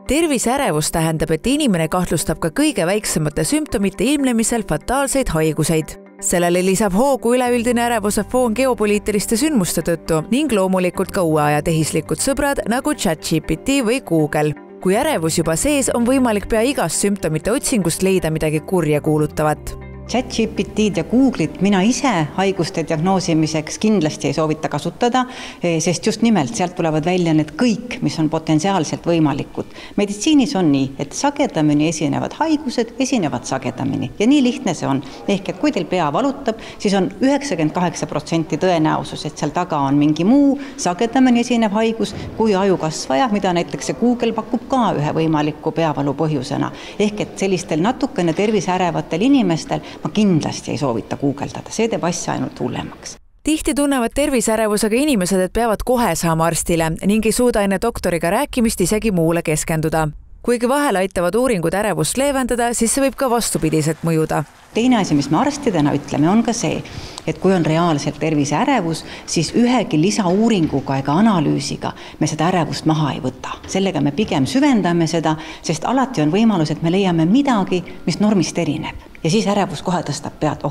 terviseärevus tähendab, et inimene kahtlustab ka kõige väiksemate sümptomite ilmnemisel fataalseid haiguseid. Sellele lisab hoogu üleüldine ärevuse foon geopoliitiliste sündmuste tõttu ning loomulikult ka uue aja tehislikud sõbrad nagu ChatGPT või Google. Kui ärevus juba sees, on võimalik pea igast sümptomite otsingust leida midagi kurja kuulutavat. ChatGPT-d ja Google'it mina ise haiguste diagnoosimiseks kindlasti ei soovita kasutada, sest just nimelt sealt tulevad välja need kõik, mis on potentsiaalselt võimalikud. Meditsiinis on nii, et sagedamini esinevad haigused, esinevad sagedamini ja nii lihtne see on. Ehk et kui teil pea valutab, siis on 98% tõenäosus, et seal taga on mingi muu sagedamini esinev haigus kui ajukasvaja, mida näiteks Google pakub ka ühe võimaliku peavalu põhjusena. Ehk et sellistel natukene terviseärevatel inimestel ma kindlasti ei soovita guugeldada, see teeb asja ainult hullemaks. Tihti tunnevad terviseärevusega inimesed, et peavad kohe saama arstile ning ei suuda enne doktoriga rääkimist isegi muule keskenduda. Kuigi vahel aitavad uuringud ärevust leevendada, siis see võib ka vastupidiselt mõjuda. Teine asi, mis me arstidena ütleme, on ka see, et kui on reaalselt terviseärevus, siis ühegi lisauuringuga ega analüüsiga me seda ärevust maha ei võta. Sellega me pigem süvendame seda, sest alati on võimalus, et me leiame midagi, mis normist erineb. Ja siis ärevus kohe tõstab pead,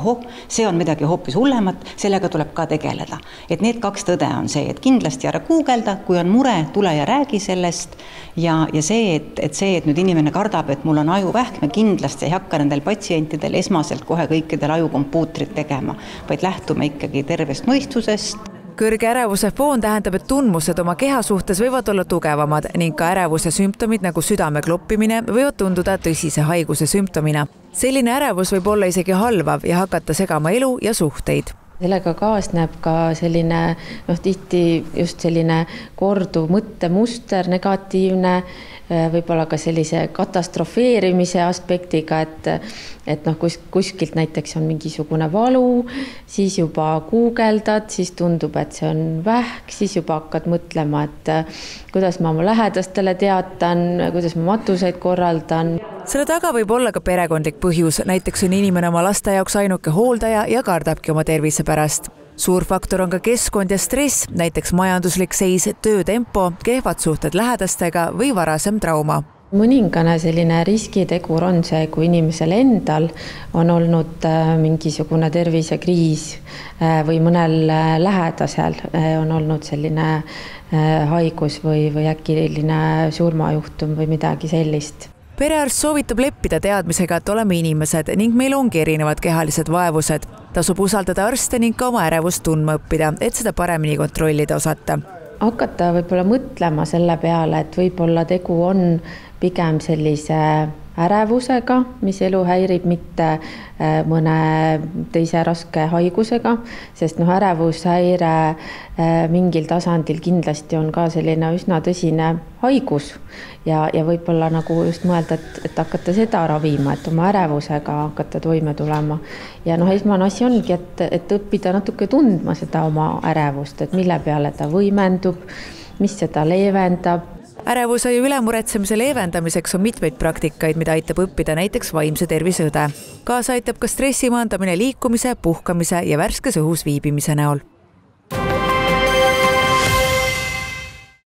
see on midagi hoopis hullemat, sellega tuleb ka tegeleda. Et need kaks tõde on see, et kindlasti ära guugelda, kui on mure, tule ja räägi sellest ja see, et nüüd inimene kardab, et mul on ajuvähk, me kindlasti ei hakka nendel patsientidel esmaselt kohe kõikidel ajukompuutrit tegema, vaid lähtume ikkagi tervest mõistusest. Kõrge ärevuse foon tähendab, et tundmused oma keha suhtes võivad olla tugevamad ning ka ärevuse sümptomid nagu südame kloppimine võivad tunduda tõsise haiguse sümptomina. Selline ärevus võib olla isegi halvav ja hakata segama elu ja suhteid. Sellega kaasneb ka selline, tihti just selline korduv mõttemuster, negatiivne, võib-olla ka sellise katastrofeerimise aspektiga, et kuskilt näiteks on mingisugune valu, siis juba guugeldad, siis tundub, et see on vähk, siis juba hakkad mõtlema, et kuidas ma oma lähedastele teatan, kuidas ma matuseid korraldan. Selle taga võib olla ka perekondlik põhjus, näiteks on inimene oma laste jaoks ainuke hooldaja ja kardabki oma tervise pärast. Suur faktor on ka keskkond ja stress, näiteks majanduslik seis, töötempo, kehvad suhted lähedastega või varasem trauma. Mõningane selline riskitegur on see, kui inimesel endal on olnud mingisugune tervisekriis või mõnel lähedasel on olnud selline haigus või äkiline surmajuhtum või midagi sellist. Perearst soovitab leppida teadmisega, et oleme inimesed ning meil ongi erinevad kehalised vaevused. Tasub usaldada arste ning ka oma ärevust tundma õppida, et seda paremini kontrollida osata. Hakata võib-olla mõtlema selle peale, et võib-olla tegu on pigem sellise ärevusega, mis elu häirib, mitte mõne teise raske haigusega, sest ärevushäire mingil tasandil kindlasti on ka selline üsna tõsine haigus ja võib-olla nagu just mõelda, et hakata seda ravima, et oma ärevusega hakata toime tulema. Ja esmane asi ongi, et õppida natuke tundma seda oma ärevust, et mille peale ta võimendub, mis seda leevendab. Ärevuse ja ülemuretsemise leevendamiseks on mitmeid praktikaid, mida aitab õppida näiteks vaimse tervise õde. Kaasa aitab ka stressi maandamine liikumise, puhkamise ja värskes õhus viibimise näol.